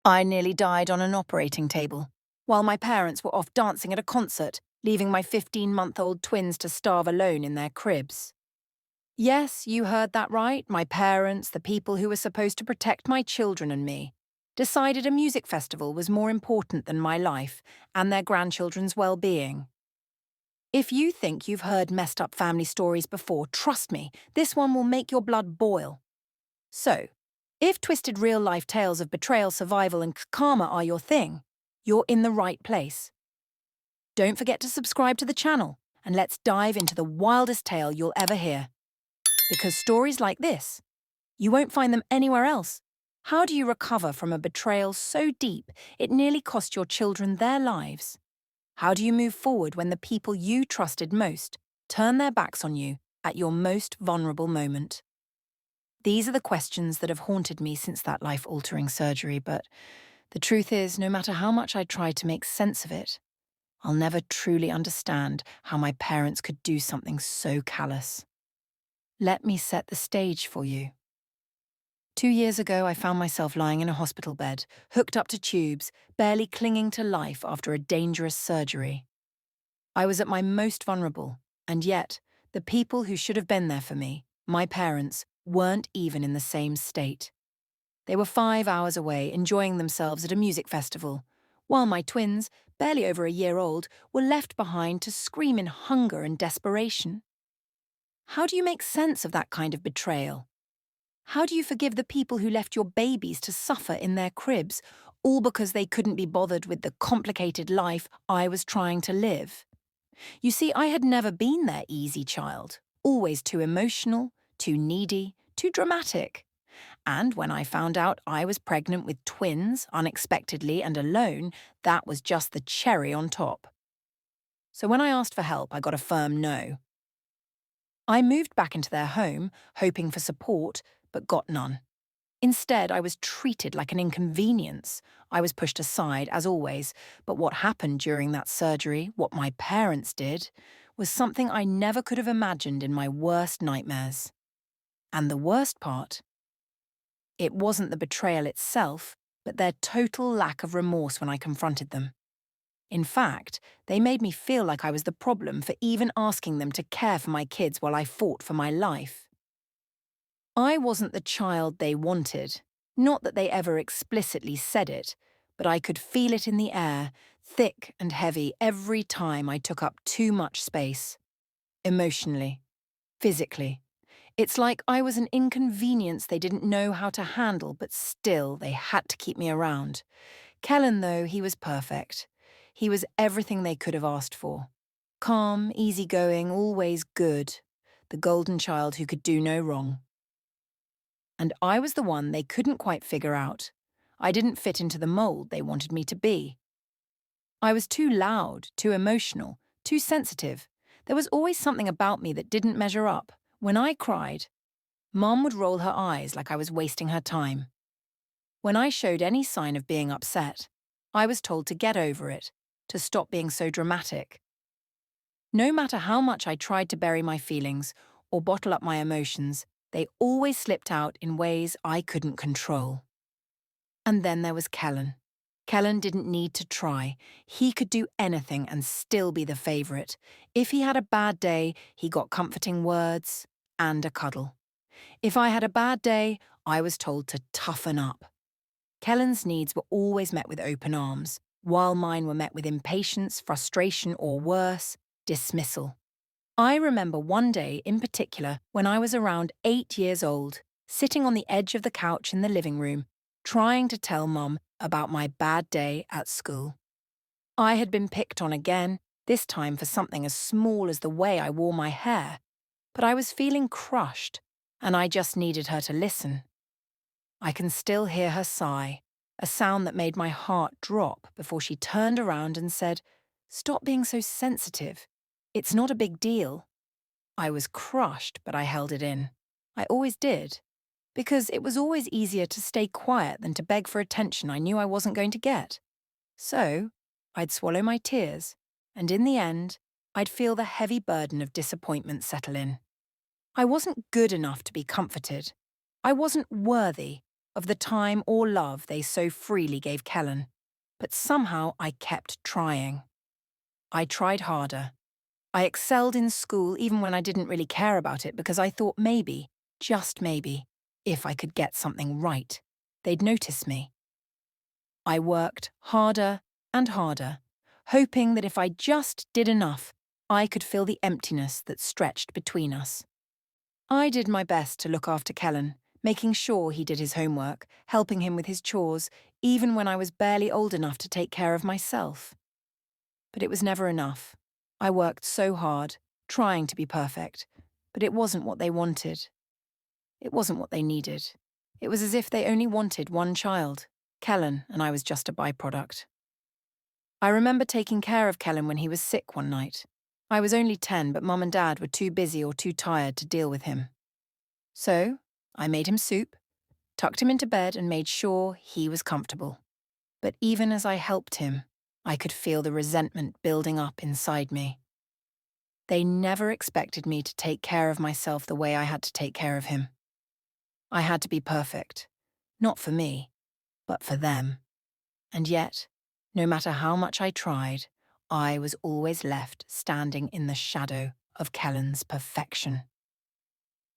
I nearly died on an operating table, while my parents were off dancing at a concert, leaving my 15-month-old twins to starve alone in their cribs. Yes, you heard that right. My parents, the people who were supposed to protect my children and me, decided a music festival was more important than my life and their grandchildren's well-being. If you think you've heard messed up family stories before, trust me, this one will make your blood boil. So, if twisted real-life tales of betrayal, survival, and karma are your thing, you're in the right place. Don't forget to subscribe to the channel, and let's dive into the wildest tale you'll ever hear. Because stories like this, you won't find them anywhere else. How do you recover from a betrayal so deep it nearly cost your children their lives? How do you move forward when the people you trusted most turn their backs on you at your most vulnerable moment? These are the questions that have haunted me since that life-altering surgery, but the truth is, no matter how much I try to make sense of it, I'll never truly understand how my parents could do something so callous. Let me set the stage for you. 2 years ago, I found myself lying in a hospital bed, hooked up to tubes, barely clinging to life after a dangerous surgery. I was at my most vulnerable, and yet, the people who should have been there for me, my parents, weren't even in the same state. They were 5 hours away, enjoying themselves at a music festival, while my twins, barely over a year old, were left behind to scream in hunger and desperation. How do you make sense of that kind of betrayal? How do you forgive the people who left your babies to suffer in their cribs, all because they couldn't be bothered with the complicated life I was trying to live? You see, I had never been their easy child, always too emotional, too needy, too dramatic. And when I found out I was pregnant with twins, unexpectedly and alone, that was just the cherry on top. So when I asked for help, I got a firm no. I moved back into their home, hoping for support, but got none. Instead, I was treated like an inconvenience. I was pushed aside, as always, but what happened during that surgery, what my parents did, was something I never could have imagined in my worst nightmares. And the worst part? It wasn't the betrayal itself, but their total lack of remorse when I confronted them. In fact, they made me feel like I was the problem for even asking them to care for my kids while I fought for my life. I wasn't the child they wanted. Not that they ever explicitly said it, but I could feel it in the air, thick and heavy every time I took up too much space. Emotionally, physically. It's like I was an inconvenience they didn't know how to handle, but still they had to keep me around. Kellen, though, he was perfect. He was everything they could have asked for. Calm, easygoing, always good. The golden child who could do no wrong. And I was the one they couldn't quite figure out. I didn't fit into the mold they wanted me to be. I was too loud, too emotional, too sensitive. There was always something about me that didn't measure up. When I cried, Mom would roll her eyes like I was wasting her time. When I showed any sign of being upset, I was told to get over it, to stop being so dramatic. No matter how much I tried to bury my feelings or bottle up my emotions, they always slipped out in ways I couldn't control. And then there was Kellen. Kellen didn't need to try. He could do anything and still be the favourite. If he had a bad day, he got comforting words and a cuddle. If I had a bad day, I was told to toughen up. Kellen's needs were always met with open arms, while mine were met with impatience, frustration, or worse, dismissal. I remember one day in particular when I was around 8 years old, sitting on the edge of the couch in the living room, trying to tell Mum about my bad day at school. I had been picked on again, this time for something as small as the way I wore my hair, but I was feeling crushed, and I just needed her to listen. I can still hear her sigh, a sound that made my heart drop before she turned around and said, "Stop being so sensitive. It's not a big deal." I was crushed, but I held it in. I always did, because it was always easier to stay quiet than to beg for attention I knew I wasn't going to get. So, I'd swallow my tears, and in the end, I'd feel the heavy burden of disappointment settle in. I wasn't good enough to be comforted. I wasn't worthy. of the time or love they so freely gave Kellen. But somehow I kept trying. I tried harder. I excelled in school even when I didn't really care about it because I thought maybe, just maybe, if I could get something right, they'd notice me. I worked harder and harder, hoping that if I just did enough, I could fill the emptiness that stretched between us. I did my best to look after Kellen, making sure he did his homework, helping him with his chores, even when I was barely old enough to take care of myself. But it was never enough. I worked so hard, trying to be perfect, but it wasn't what they wanted. It wasn't what they needed. It was as if they only wanted one child, Kellen, and I was just a byproduct. I remember taking care of Kellen when he was sick one night. I was only 10, but Mum and Dad were too busy or too tired to deal with him. So, I made him soup, tucked him into bed and made sure he was comfortable. But even as I helped him, I could feel the resentment building up inside me. They never expected me to take care of myself the way I had to take care of him. I had to be perfect, not for me, but for them. And yet, no matter how much I tried, I was always left standing in the shadow of Kellen's perfection.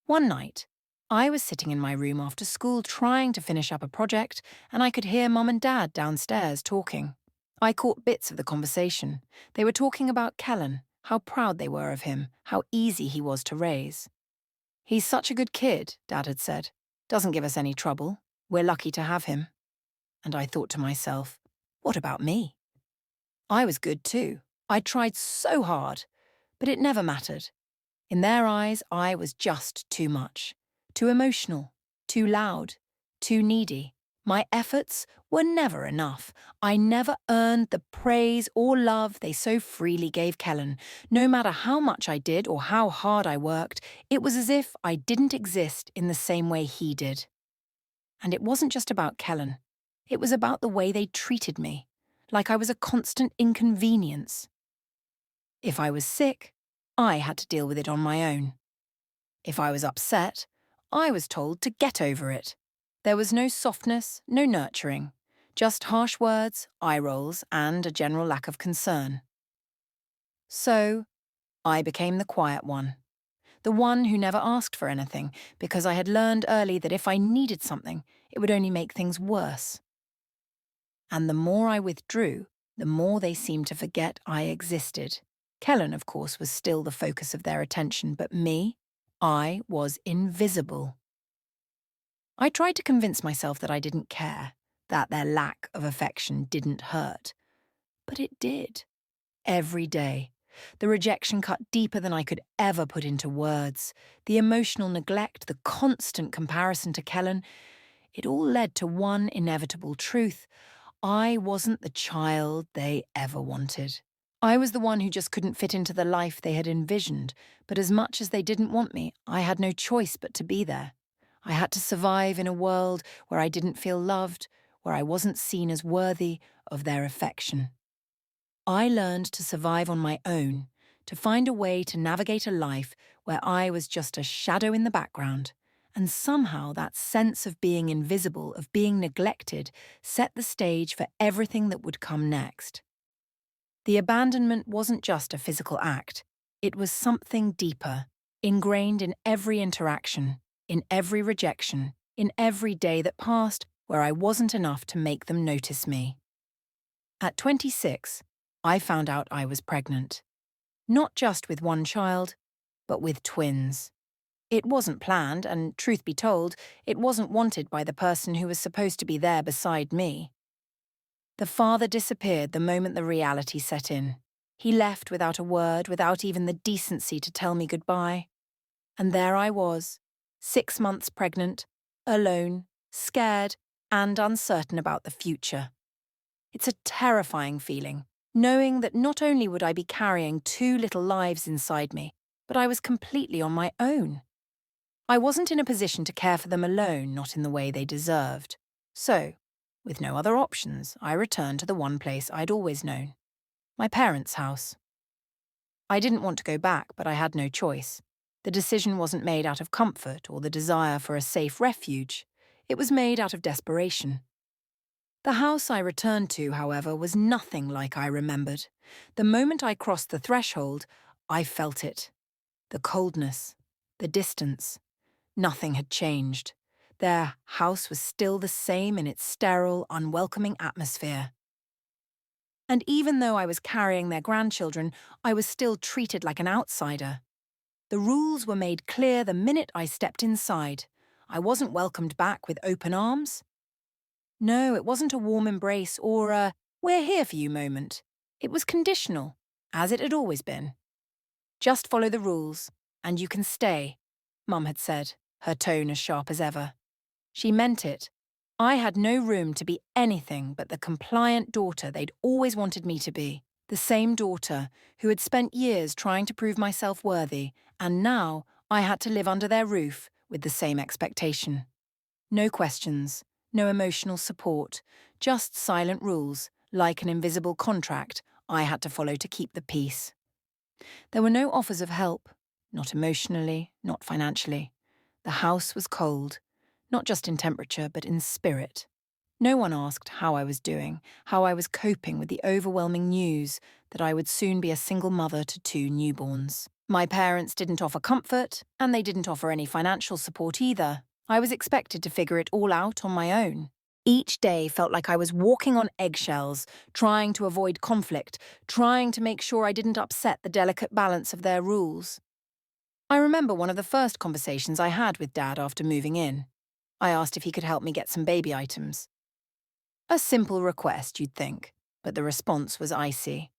One night, I was sitting in my room after school trying to finish up a project, and I could hear Mum and Dad downstairs talking. I caught bits of the conversation. They were talking about Kellen, how proud they were of him, how easy he was to raise. "He's such a good kid," Dad had said. "Doesn't give us any trouble. We're lucky to have him." And I thought to myself, what about me? I was good too. I tried so hard, but it never mattered. In their eyes, I was just too much. Too emotional, too loud, too needy. My efforts were never enough. I never earned the praise or love they so freely gave Kellen. No matter how much I did or how hard I worked, it was as if I didn't exist in the same way he did. And it wasn't just about Kellen. It was about the way they treated me, like I was a constant inconvenience. If I was sick, I had to deal with it on my own. If I was upset, I was told to get over it. There was no softness, no nurturing, just harsh words, eye rolls, and a general lack of concern. So, I became the quiet one. The one who never asked for anything, because I had learned early that if I needed something, it would only make things worse. And the more I withdrew, the more they seemed to forget I existed. Kellen, of course, was still the focus of their attention, but me, I was invisible. I tried to convince myself that I didn't care, that their lack of affection didn't hurt. But it did. Every day. The rejection cut deeper than I could ever put into words. The emotional neglect, the constant comparison to Kellen, it all led to one inevitable truth. I wasn't the child they ever wanted. I was the one who just couldn't fit into the life they had envisioned, but as much as they didn't want me, I had no choice but to be there. I had to survive in a world where I didn't feel loved, where I wasn't seen as worthy of their affection. I learned to survive on my own, to find a way to navigate a life where I was just a shadow in the background, and somehow that sense of being invisible, of being neglected, set the stage for everything that would come next. The abandonment wasn't just a physical act, it was something deeper, ingrained in every interaction, in every rejection, in every day that passed where I wasn't enough to make them notice me. At 26, I found out I was pregnant. Not just with one child, but with twins. It wasn't planned, and truth be told, it wasn't wanted by the person who was supposed to be there beside me. The father disappeared the moment the reality set in. He left without a word, without even the decency to tell me goodbye. And there I was, 6 months pregnant, alone, scared, and uncertain about the future. It's a terrifying feeling, knowing that not only would I be carrying 2 little lives inside me, but I was completely on my own. I wasn't in a position to care for them alone, not in the way they deserved. So, with no other options, I returned to the one place I'd always known, my parents' house. I didn't want to go back, but I had no choice. The decision wasn't made out of comfort or the desire for a safe refuge. It was made out of desperation. The house I returned to, however, was nothing like I remembered. The moment I crossed the threshold, I felt it. The coldness, the distance. Nothing had changed. Their house was still the same in its sterile, unwelcoming atmosphere. And even though I was carrying their grandchildren, I was still treated like an outsider. The rules were made clear the minute I stepped inside. I wasn't welcomed back with open arms. No, it wasn't a warm embrace or a "we're here for you" moment. It was conditional, as it had always been. Just follow the rules, and you can stay, Mum had said, her tone as sharp as ever. She meant it. I had no room to be anything but the compliant daughter they'd always wanted me to be. The same daughter who had spent years trying to prove myself worthy, and now I had to live under their roof with the same expectation. No questions, no emotional support, just silent rules, like an invisible contract I had to follow to keep the peace. There were no offers of help, not emotionally, not financially. The house was cold, not just in temperature, but in spirit. No one asked how I was doing, how I was coping with the overwhelming news that I would soon be a single mother to 2 newborns. My parents didn't offer comfort, and they didn't offer any financial support either. I was expected to figure it all out on my own. Each day felt like I was walking on eggshells, trying to avoid conflict, trying to make sure I didn't upset the delicate balance of their rules. I remember one of the first conversations I had with Dad after moving in. I asked if he could help me get some baby items. A simple request, you'd think, but the response was icy.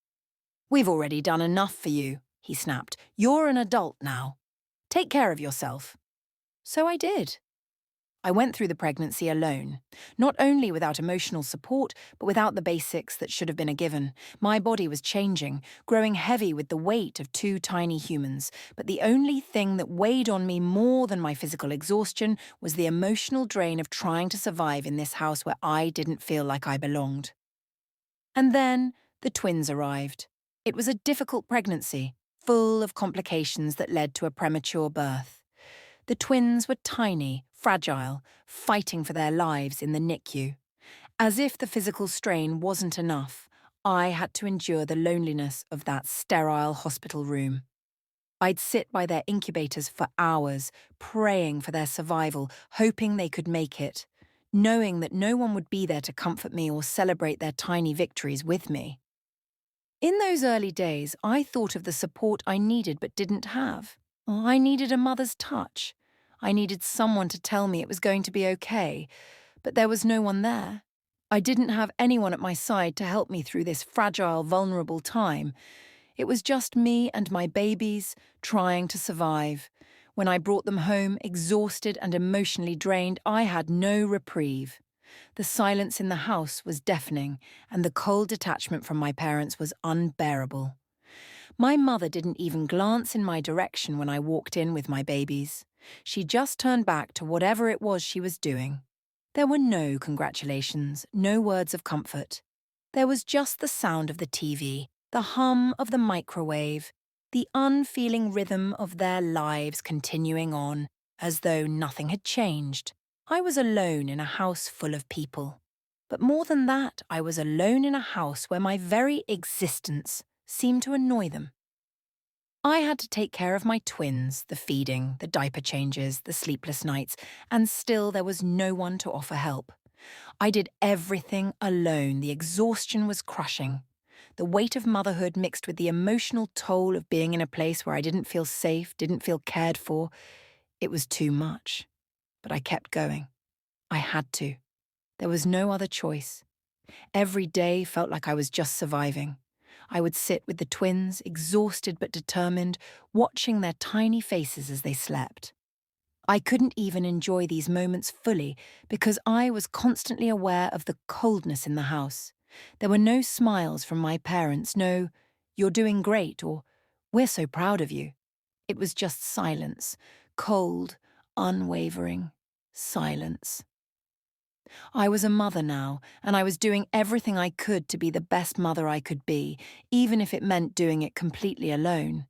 "We've already done enough for you," he snapped. "You're an adult now. Take care of yourself." So I did. I went through the pregnancy alone, not only without emotional support, but without the basics that should have been a given. My body was changing, growing heavy with the weight of 2 tiny humans, but the only thing that weighed on me more than my physical exhaustion was the emotional drain of trying to survive in this house where I didn't feel like I belonged. And then the twins arrived. It was a difficult pregnancy, full of complications that led to a premature birth. The twins were tiny, fragile, fighting for their lives in the NICU. As if the physical strain wasn't enough, I had to endure the loneliness of that sterile hospital room. I'd sit by their incubators for hours, praying for their survival, hoping they could make it, knowing that no one would be there to comfort me or celebrate their tiny victories with me. In those early days, I thought of the support I needed but didn't have. I needed a mother's touch. I needed someone to tell me it was going to be okay, but there was no one there. I didn't have anyone at my side to help me through this fragile, vulnerable time. It was just me and my babies trying to survive. When I brought them home, exhausted and emotionally drained, I had no reprieve. The silence in the house was deafening, and the cold detachment from my parents was unbearable. My mother didn't even glance in my direction when I walked in with my babies. She just turned back to whatever it was she was doing. There were no congratulations, no words of comfort. There was just the sound of the TV, the hum of the microwave, the unfeeling rhythm of their lives continuing on, as though nothing had changed. I was alone in a house full of people. But more than that, I was alone in a house where my very existence seemed to annoy them. I had to take care of my twins, the feeding, the diaper changes, the sleepless nights, and still there was no one to offer help. I did everything alone. The exhaustion was crushing. The weight of motherhood mixed with the emotional toll of being in a place where I didn't feel safe, didn't feel cared for. It was too much. But I kept going. I had to. There was no other choice. Every day felt like I was just surviving. I would sit with the twins, exhausted but determined, watching their tiny faces as they slept. I couldn't even enjoy these moments fully because I was constantly aware of the coldness in the house. There were no smiles from my parents, no, "You're doing great," or "We're so proud of you." It was just silence, cold, unwavering silence. I was a mother now, and I was doing everything I could to be the best mother I could be, even if it meant doing it completely alone.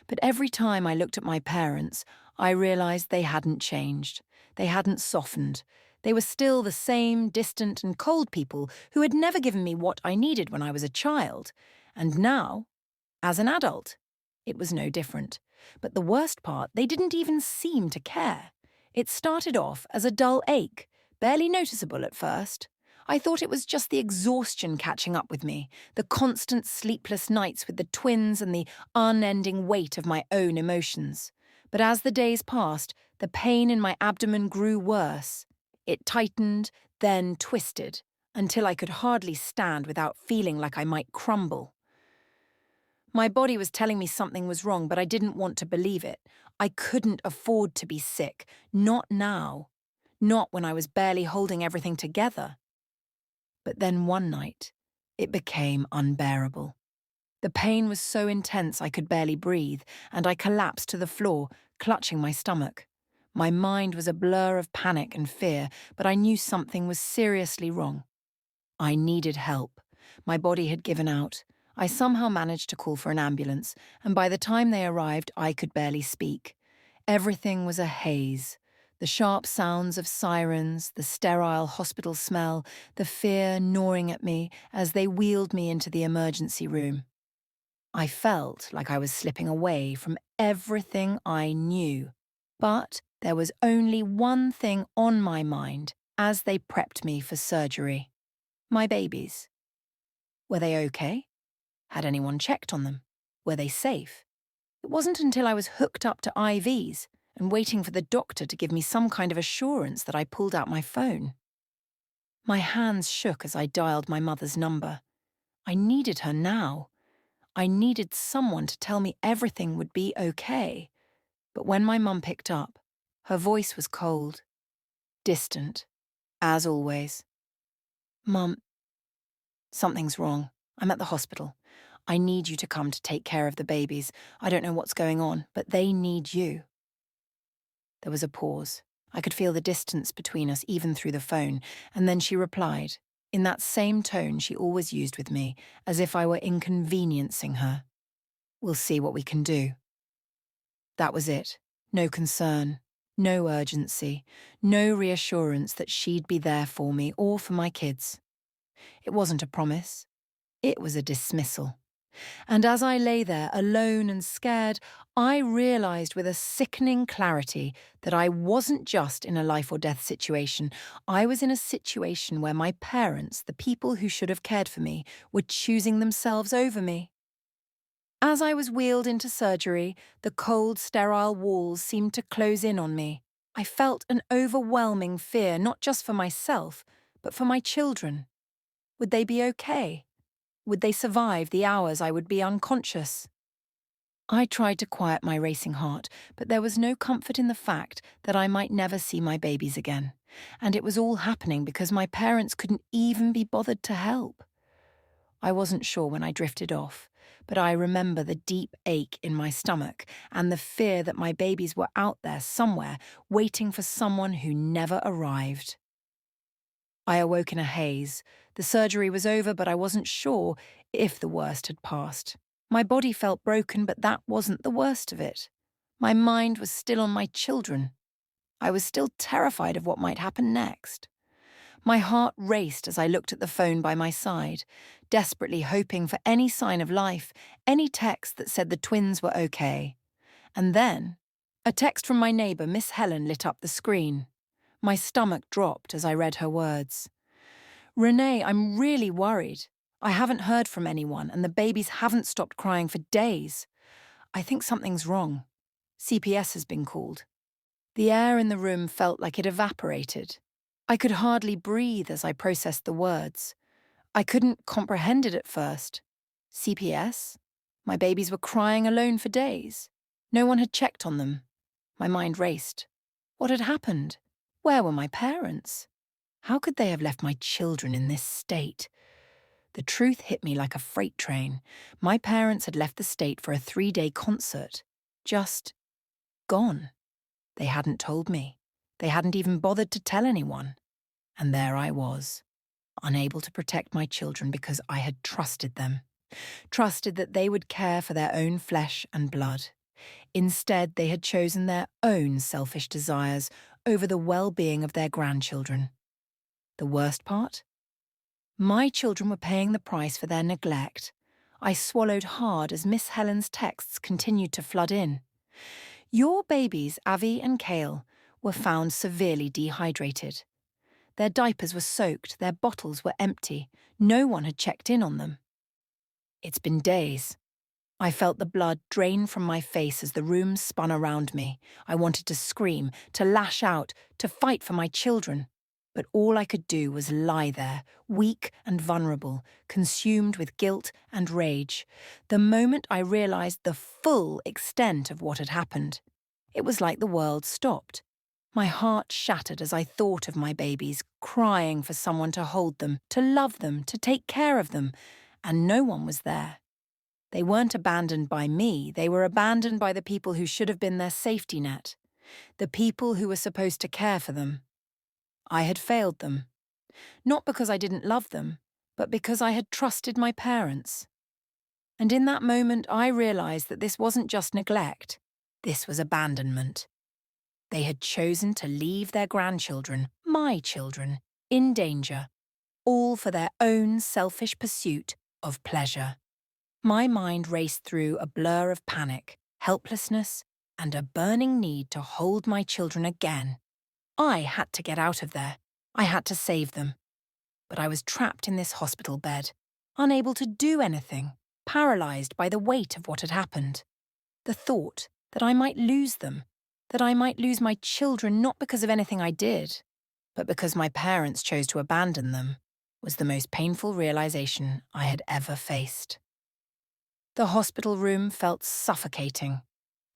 But every time I looked at my parents, I realized they hadn't changed. They hadn't softened. They were still the same distant and cold people who had never given me what I needed when I was a child. And now, as an adult, it was no different. But the worst part, they didn't even seem to care. It started off as a dull ache, barely noticeable at first. I thought it was just the exhaustion catching up with me, the constant sleepless nights with the twins and the unending weight of my own emotions. But as the days passed, the pain in my abdomen grew worse. It tightened, then twisted, until I could hardly stand without feeling like I might crumble. My body was telling me something was wrong, but I didn't want to believe it. I couldn't afford to be sick. Not now. Not when I was barely holding everything together. But then one night, it became unbearable. The pain was so intense I could barely breathe, and I collapsed to the floor, clutching my stomach. My mind was a blur of panic and fear, but I knew something was seriously wrong. I needed help. My body had given out. I somehow managed to call for an ambulance, and by the time they arrived, I could barely speak. Everything was a haze. The sharp sounds of sirens, the sterile hospital smell, the fear gnawing at me as they wheeled me into the emergency room. I felt like I was slipping away from everything I knew. But there was only one thing on my mind as they prepped me for surgery. My babies. Were they okay? Had anyone checked on them? Were they safe? It wasn't until I was hooked up to IVs and waiting for the doctor to give me some kind of assurance that I pulled out my phone. My hands shook as I dialed my mother's number. I needed her now. I needed someone to tell me everything would be okay. But when my mum picked up, her voice was cold, distant, as always. Mum, something's wrong. I'm at the hospital. I need you to come to take care of the babies. I don't know what's going on, but they need you. There was a pause. I could feel the distance between us even through the phone, and then she replied, in that same tone she always used with me, as if I were inconveniencing her. We'll see what we can do. That was it. No concern, no urgency, no reassurance that she'd be there for me or for my kids. It wasn't a promise. It was a dismissal. And as I lay there, alone and scared, I realized with a sickening clarity that I wasn't just in a life or death situation. I was in a situation where my parents, the people who should have cared for me, were choosing themselves over me. As I was wheeled into surgery, the cold, sterile walls seemed to close in on me. I felt an overwhelming fear, not just for myself, but for my children. Would they be okay? Would they survive the hours I would be unconscious? I tried to quiet my racing heart, but there was no comfort in the fact that I might never see my babies again. And it was all happening because my parents couldn't even be bothered to help. I wasn't sure when I drifted off, but I remember the deep ache in my stomach and the fear that my babies were out there somewhere waiting for someone who never arrived. I awoke in a haze. The surgery was over, but I wasn't sure if the worst had passed. My body felt broken, but that wasn't the worst of it. My mind was still on my children. I was still terrified of what might happen next. My heart raced as I looked at the phone by my side, desperately hoping for any sign of life, any text that said the twins were okay. And then, a text from my neighbour, Miss Helen, lit up the screen. My stomach dropped as I read her words. Renee, I'm really worried. I haven't heard from anyone and the babies haven't stopped crying for days. I think something's wrong. CPS has been called. The air in the room felt like it evaporated. I could hardly breathe as I processed the words. I couldn't comprehend it at first. CPS? My babies were crying alone for days. No one had checked on them. My mind raced. What had happened? Where were my parents? How could they have left my children in this state? The truth hit me like a freight train. My parents had left the state for a 3-day concert. Just gone. They hadn't told me. They hadn't even bothered to tell anyone. And there I was, unable to protect my children because I had trusted them. Trusted that they would care for their own flesh and blood. Instead, they had chosen their own selfish desires over the well-being of their grandchildren. The worst part? My children were paying the price for their neglect. I swallowed hard as Miss Helen's texts continued to flood in. Your babies, Avi and Kale, were found severely dehydrated. Their diapers were soaked, their bottles were empty. No one had checked in on them. It's been days. I felt the blood drain from my face as the room spun around me. I wanted to scream, to lash out, to fight for my children. But all I could do was lie there, weak and vulnerable, consumed with guilt and rage. The moment I realized the full extent of what had happened, it was like the world stopped. My heart shattered as I thought of my babies, crying for someone to hold them, to love them, to take care of them, and no one was there. They weren't abandoned by me, they were abandoned by the people who should have been their safety net, the people who were supposed to care for them. I had failed them, not because I didn't love them, but because I had trusted my parents. And in that moment, I realized that this wasn't just neglect, this was abandonment. They had chosen to leave their grandchildren, my children, in danger, all for their own selfish pursuit of pleasure. My mind raced through a blur of panic, helplessness, and a burning need to hold my children again. I had to get out of there. I had to save them. But I was trapped in this hospital bed, unable to do anything, paralyzed by the weight of what had happened. The thought that I might lose them, that I might lose my children not because of anything I did, but because my parents chose to abandon them, was the most painful realization I had ever faced. The hospital room felt suffocating.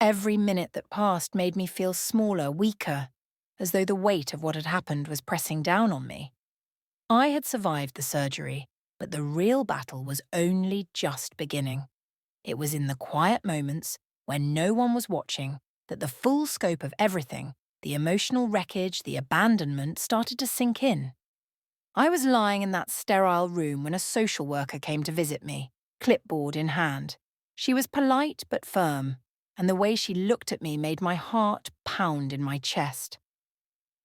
Every minute that passed made me feel smaller, weaker, as though the weight of what had happened was pressing down on me. I had survived the surgery, but the real battle was only just beginning. It was in the quiet moments, when no one was watching, that the full scope of everything, the emotional wreckage, the abandonment, started to sink in. I was lying in that sterile room when a social worker came to visit me, clipboard in hand. She was polite but firm, and the way she looked at me made my heart pound in my chest.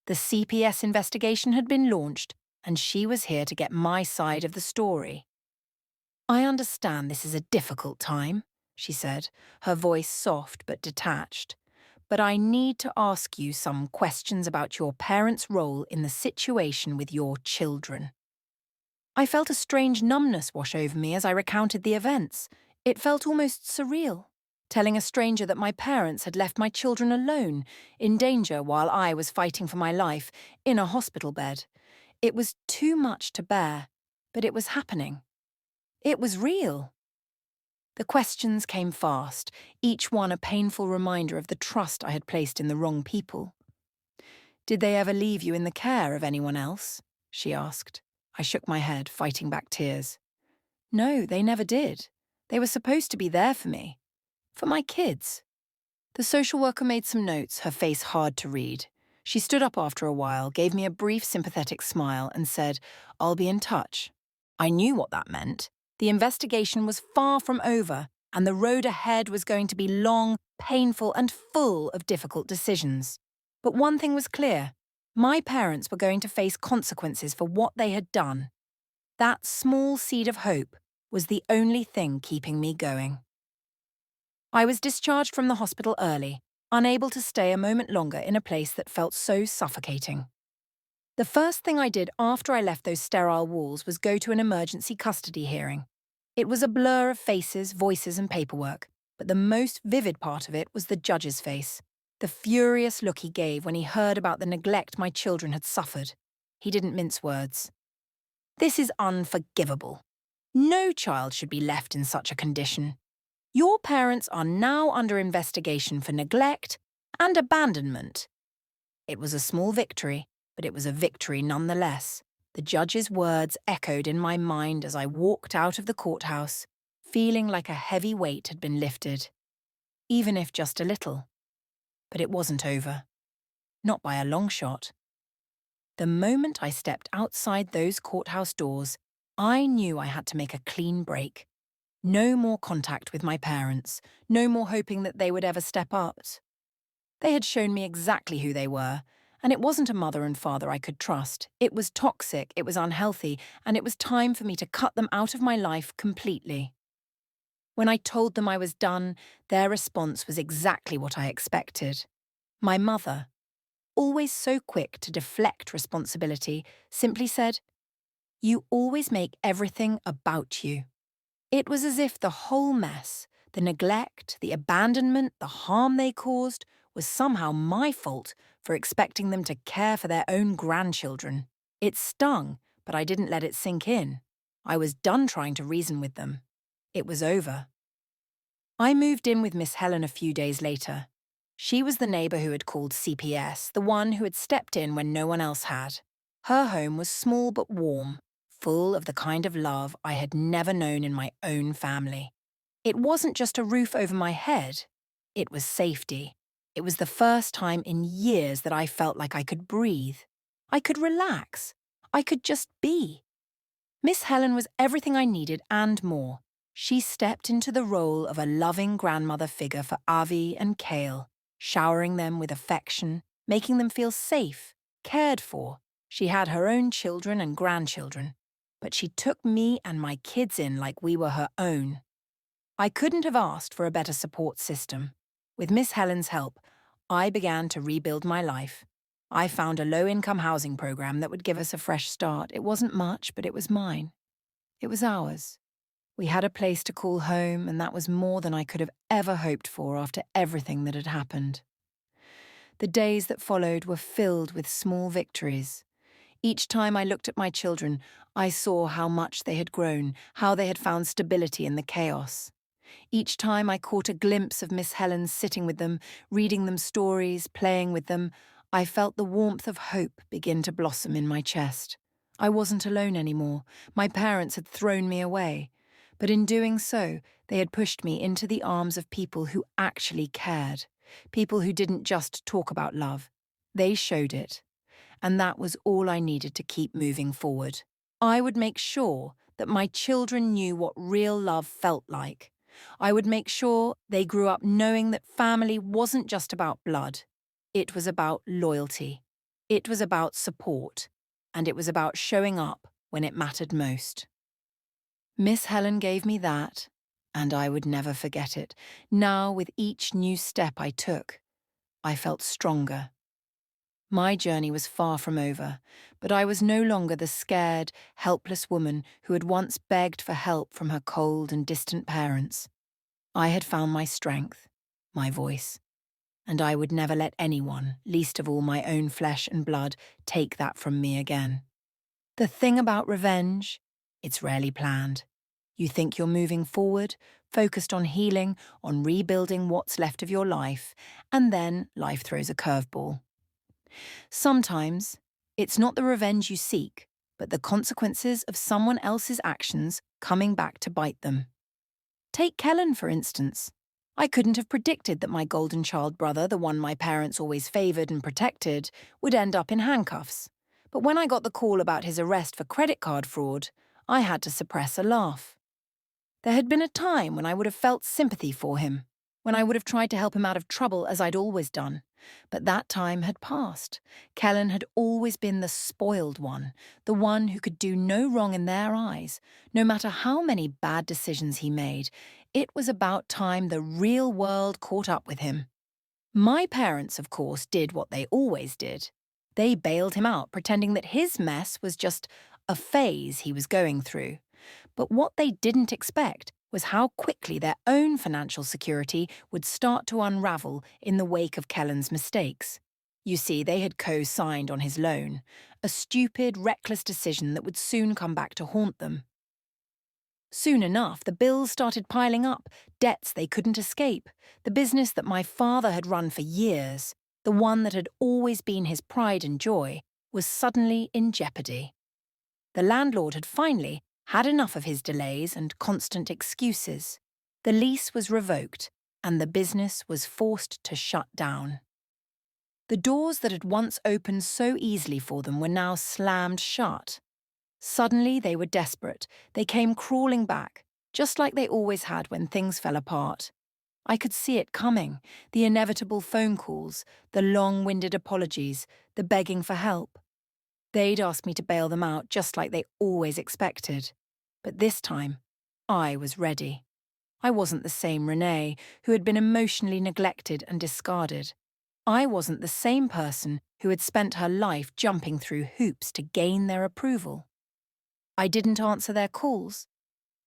The CPS investigation had been launched, and she was here to get my side of the story. "I understand this is a difficult time," she said, her voice soft but detached. "But I need to ask you some questions about your parents' role in the situation with your children." I felt a strange numbness wash over me as I recounted the events. It felt almost surreal, telling a stranger that my parents had left my children alone, in danger while I was fighting for my life, in a hospital bed. It was too much to bear, but it was happening. It was real. The questions came fast, each one a painful reminder of the trust I had placed in the wrong people. "Did they ever leave you in the care of anyone else?" she asked. I shook my head, fighting back tears. "No, they never did. They were supposed to be there for me. For my kids." The social worker made some notes, her face hard to read. She stood up after a while, gave me a brief sympathetic smile, and said, "I'll be in touch." I knew what that meant. The investigation was far from over, and the road ahead was going to be long, painful, and full of difficult decisions. But one thing was clear. My parents were going to face consequences for what they had done. That small seed of hope was the only thing keeping me going. I was discharged from the hospital early, unable to stay a moment longer in a place that felt so suffocating. The first thing I did after I left those sterile walls was go to an emergency custody hearing. It was a blur of faces, voices, and paperwork, but the most vivid part of it was the judge's face, the furious look he gave when he heard about the neglect my children had suffered. He didn't mince words. "This is unforgivable. No child should be left in such a condition. Your parents are now under investigation for neglect and abandonment." It was a small victory, but it was a victory nonetheless. The judge's words echoed in my mind as I walked out of the courthouse, feeling like a heavy weight had been lifted, even if just a little. But it wasn't over. Not by a long shot. The moment I stepped outside those courthouse doors, I knew I had to make a clean break. No more contact with my parents, no more hoping that they would ever step up. They had shown me exactly who they were, and it wasn't a mother and father I could trust. It was toxic, it was unhealthy, and it was time for me to cut them out of my life completely. When I told them I was done, their response was exactly what I expected. My mother, always so quick to deflect responsibility, simply said, "You always make everything about you." It was as if the whole mess, the neglect, the abandonment, the harm they caused, was somehow my fault for expecting them to care for their own grandchildren. It stung, but I didn't let it sink in. I was done trying to reason with them. It was over. I moved in with Miss Helen a few days later. She was the neighbour who had called CPS, the one who had stepped in when no one else had. Her home was small but warm, full of the kind of love I had never known in my own family. It wasn't just a roof over my head, it was safety. It was the first time in years that I felt like I could breathe. I could relax. I could just be. Miss Helen was everything I needed and more. She stepped into the role of a loving grandmother figure for Avi and Kale, showering them with affection, making them feel safe, cared for. She had her own children and grandchildren, but she took me and my kids in like we were her own. I couldn't have asked for a better support system. With Miss Helen's help, I began to rebuild my life. I found a low-income housing program that would give us a fresh start. It wasn't much, but it was mine. It was ours. We had a place to call home, and that was more than I could have ever hoped for after everything that had happened. The days that followed were filled with small victories. Each time I looked at my children, I saw how much they had grown, how they had found stability in the chaos. Each time I caught a glimpse of Miss Helen sitting with them, reading them stories, playing with them, I felt the warmth of hope begin to blossom in my chest. I wasn't alone anymore. My parents had thrown me away. But in doing so, they had pushed me into the arms of people who actually cared. People who didn't just talk about love. They showed it. And that was all I needed to keep moving forward. I would make sure that my children knew what real love felt like. I would make sure they grew up knowing that family wasn't just about blood. It was about loyalty. It was about support. And it was about showing up when it mattered most. Miss Helen gave me that, and I would never forget it. Now, with each new step I took, I felt stronger. My journey was far from over, but I was no longer the scared, helpless woman who had once begged for help from her cold and distant parents. I had found my strength, my voice, and I would never let anyone, least of all my own flesh and blood, take that from me again. The thing about revenge, it's rarely planned. You think you're moving forward, focused on healing, on rebuilding what's left of your life, and then life throws a curveball. Sometimes, it's not the revenge you seek, but the consequences of someone else's actions coming back to bite them. Take Kellen, for instance. I couldn't have predicted that my golden child brother, the one my parents always favoured and protected, would end up in handcuffs. But when I got the call about his arrest for credit card fraud, I had to suppress a laugh. There had been a time when I would have felt sympathy for him, when I would have tried to help him out of trouble as I'd always done. But that time had passed. Kellen had always been the spoiled one, the one who could do no wrong in their eyes, no matter how many bad decisions he made. It was about time the real world caught up with him. My parents, of course, did what they always did. They bailed him out, pretending that his mess was just a phase he was going through. But what they didn't expect was how quickly their own financial security would start to unravel in the wake of Kellen's mistakes. You see, they had co-signed on his loan, a stupid, reckless decision that would soon come back to haunt them. Soon enough, the bills started piling up, debts they couldn't escape. The business that my father had run for years, the one that had always been his pride and joy, was suddenly in jeopardy. The landlord had finally had enough of his delays and constant excuses. The lease was revoked, and the business was forced to shut down. The doors that had once opened so easily for them were now slammed shut. Suddenly they were desperate. They came crawling back. just like they always had when things fell apart. I could see it coming, the inevitable phone calls, the long-winded apologies, the begging for help. They'd ask me to bail them out just like they always expected. But this time, I was ready. I wasn't the same Renee who had been emotionally neglected and discarded. I wasn't the same person who had spent her life jumping through hoops to gain their approval. I didn't answer their calls.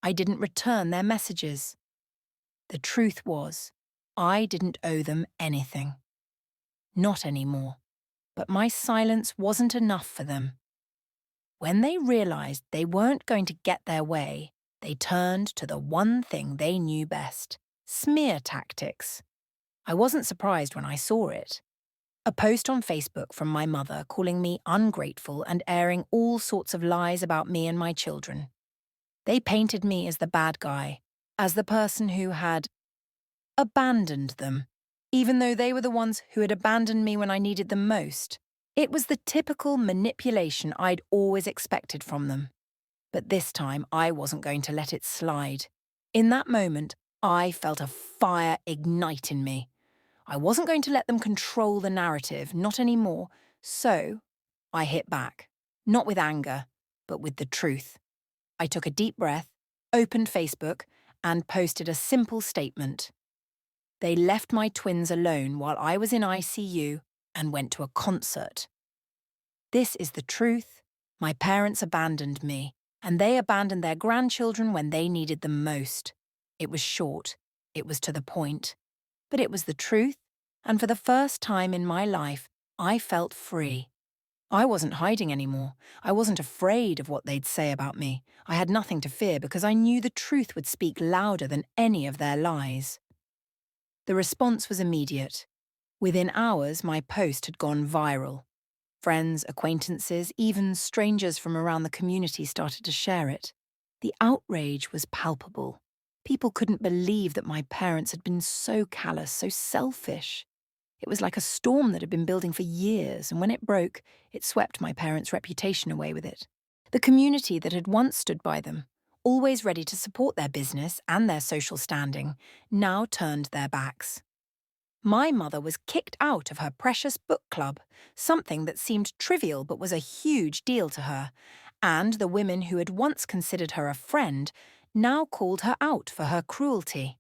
I didn't return their messages. The truth was, I didn't owe them anything. Not anymore. But my silence wasn't enough for them. When they realized they weren't going to get their way, they turned to the one thing they knew best: smear tactics. I wasn't surprised when I saw it. A post on Facebook from my mother calling me ungrateful and airing all sorts of lies about me and my children. They painted me as the bad guy, as the person who had abandoned them, even though they were the ones who had abandoned me when I needed them most. It was the typical manipulation I'd always expected from them. But this time, I wasn't going to let it slide. In that moment, I felt a fire ignite in me. I wasn't going to let them control the narrative, not anymore. So, I hit back. Not with anger, but with the truth. I took a deep breath, opened Facebook, and posted a simple statement. They left my twins alone while I was in ICU and went to a concert. This is the truth. My parents abandoned me, and they abandoned their grandchildren when they needed them most. It was short, it was to the point, but it was the truth, and for the first time in my life, I felt free. I wasn't hiding anymore. I wasn't afraid of what they'd say about me. I had nothing to fear because I knew the truth would speak louder than any of their lies. The response was immediate. Within hours, my post had gone viral. Friends, acquaintances, even strangers from around the community started to share it. The outrage was palpable. People couldn't believe that my parents had been so callous, so selfish. It was like a storm that had been building for years, and when it broke, it swept my parents' reputation away with it. The community that had once stood by them, always ready to support their business and their social standing, now turned their backs. My mother was kicked out of her precious book club, something that seemed trivial but was a huge deal to her, and the women who had once considered her a friend now called her out for her cruelty.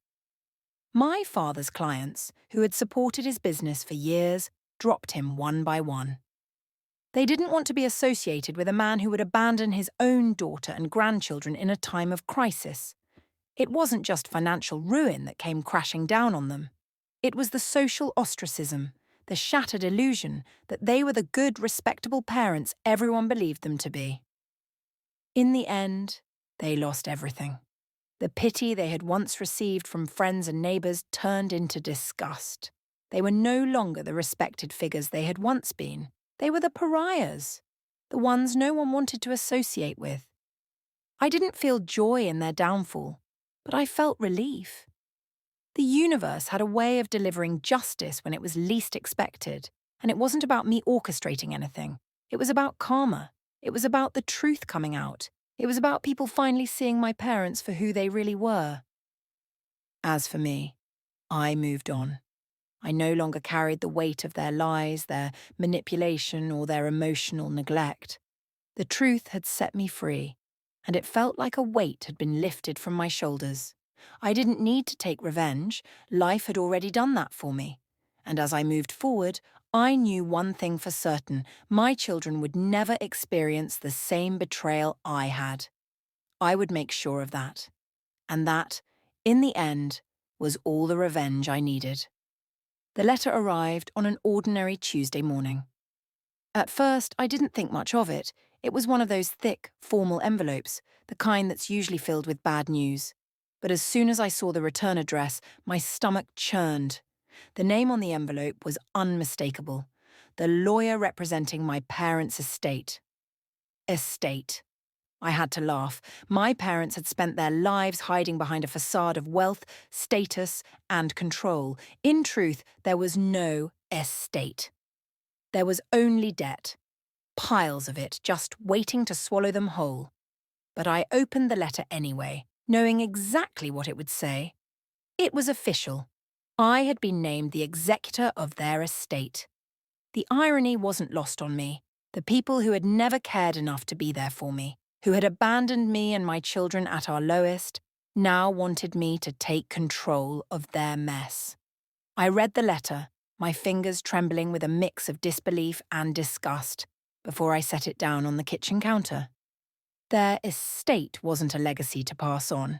My father's clients, who had supported his business for years, dropped him one by one. They didn't want to be associated with a man who would abandon his own daughter and grandchildren in a time of crisis. It wasn't just financial ruin that came crashing down on them. It was the social ostracism, the shattered illusion that they were the good, respectable parents everyone believed them to be. In the end, they lost everything. The pity they had once received from friends and neighbours turned into disgust. They were no longer the respected figures they had once been. They were the pariahs, the ones no one wanted to associate with. I didn't feel joy in their downfall, but I felt relief. The universe had a way of delivering justice when it was least expected, and it wasn't about me orchestrating anything. It was about karma. It was about the truth coming out. It was about people finally seeing my parents for who they really were. As for me, I moved on. I no longer carried the weight of their lies, their manipulation, or their emotional neglect. The truth had set me free, and it felt like a weight had been lifted from my shoulders. I didn't need to take revenge. Life had already done that for me. And as I moved forward, I knew one thing for certain: my children would never experience the same betrayal I had. I would make sure of that. And that, in the end, was all the revenge I needed. The letter arrived on an ordinary Tuesday morning. At first, I didn't think much of it. It was one of those thick, formal envelopes, the kind that's usually filled with bad news. But as soon as I saw the return address, my stomach churned. The name on the envelope was unmistakable: the lawyer representing my parents' estate. Estate. I had to laugh. My parents had spent their lives hiding behind a facade of wealth, status, and control. In truth, there was no estate. There was only debt. Piles of it, just waiting to swallow them whole. But I opened the letter anyway, knowing exactly what it would say. It was official. I had been named the executor of their estate. The irony wasn't lost on me. The people who had never cared enough to be there for me, who had abandoned me and my children at our lowest, now wanted me to take control of their mess. I read the letter, my fingers trembling with a mix of disbelief and disgust, before I set it down on the kitchen counter. Their estate wasn't a legacy to pass on.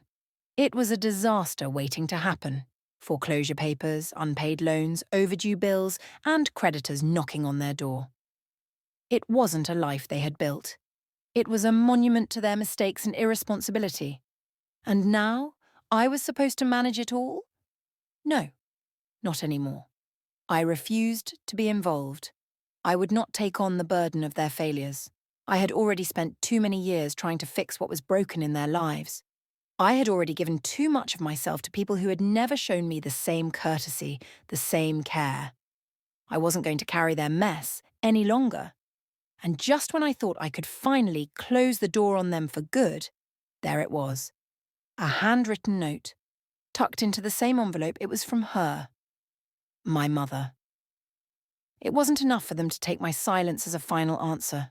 It was a disaster waiting to happen. Foreclosure papers, unpaid loans, overdue bills, and creditors knocking on their door. It wasn't a life they had built. It was a monument to their mistakes and irresponsibility. And now, I was supposed to manage it all? No, not anymore. I refused to be involved. I would not take on the burden of their failures. I had already spent too many years trying to fix what was broken in their lives. I had already given too much of myself to people who had never shown me the same courtesy, the same care. I wasn't going to carry their mess any longer. And just when I thought I could finally close the door on them for good, there it was. A handwritten note, tucked into the same envelope. It was from her, my mother. It wasn't enough for them to take my silence as a final answer.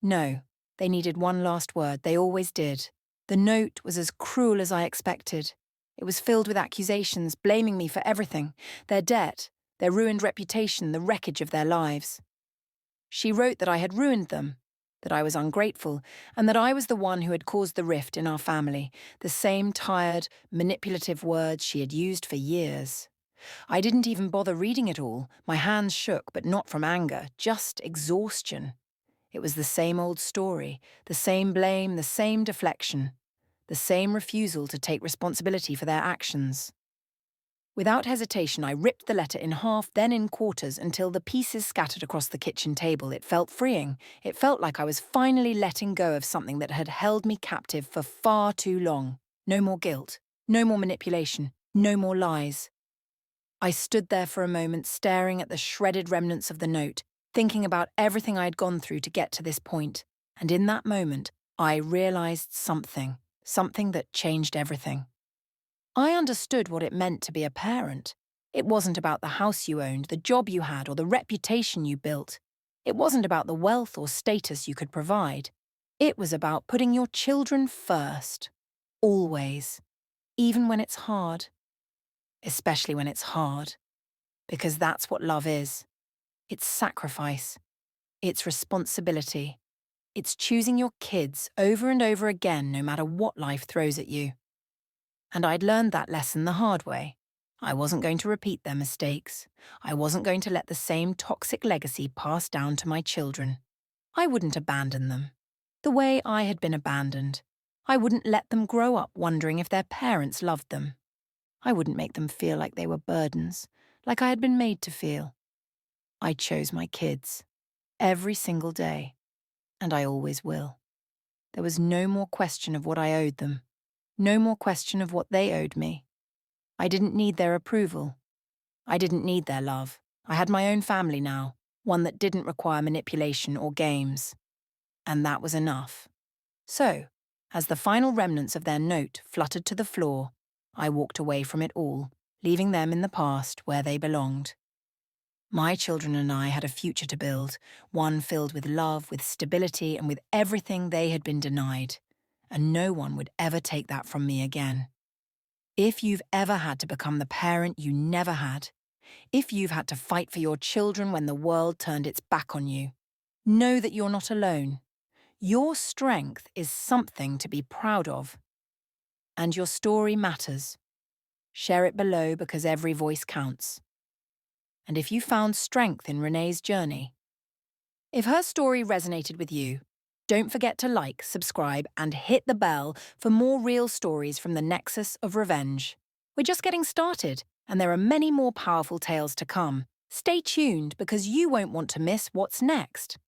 No, they needed one last word. They always did. The note was as cruel as I expected. It was filled with accusations, blaming me for everything, their debt, their ruined reputation, the wreckage of their lives. She wrote that I had ruined them, that I was ungrateful, and that I was the one who had caused the rift in our family, the same tired, manipulative words she had used for years. I didn't even bother reading it all. My hands shook, but not from anger, just exhaustion. It was the same old story, the same blame, the same deflection, the same refusal to take responsibility for their actions. Without hesitation, I ripped the letter in half, then in quarters, until the pieces scattered across the kitchen table. It felt freeing. It felt like I was finally letting go of something that had held me captive for far too long. No more guilt, no more manipulation, no more lies. I stood there for a moment, staring at the shredded remnants of the note, thinking about everything I had gone through to get to this point. And in that moment, I realized something that changed everything. I understood what it meant to be a parent. It wasn't about the house you owned, the job you had, or the reputation you built. It wasn't about the wealth or status you could provide. It was about putting your children first. Always. Even when it's hard. Especially when it's hard. Because that's what love is. It's sacrifice. It's responsibility. It's choosing your kids over and over again no matter what life throws at you. And I'd learned that lesson the hard way. I wasn't going to repeat their mistakes. I wasn't going to let the same toxic legacy pass down to my children. I wouldn't abandon them. The way I had been abandoned. I wouldn't let them grow up wondering if their parents loved them. I wouldn't make them feel like they were burdens, like I had been made to feel. I chose my kids. Every single day. And I always will. There was no more question of what I owed them. No more question of what they owed me. I didn't need their approval. I didn't need their love. I had my own family now, one that didn't require manipulation or games. And that was enough. So, as the final remnants of their note fluttered to the floor, I walked away from it all, leaving them in the past where they belonged. My children and I had a future to build, one filled with love, with stability, and with everything they had been denied. And no one would ever take that from me again. If you've ever had to become the parent you never had, if you've had to fight for your children when the world turned its back on you, know that you're not alone. Your strength is something to be proud of. And your story matters. Share it below because every voice counts. And if you found strength in Renee's journey, if her story resonated with you, don't forget to like, subscribe, and hit the bell for more real stories from the Nexus of Revenge. We're just getting started, and there are many more powerful tales to come. Stay tuned because you won't want to miss what's next.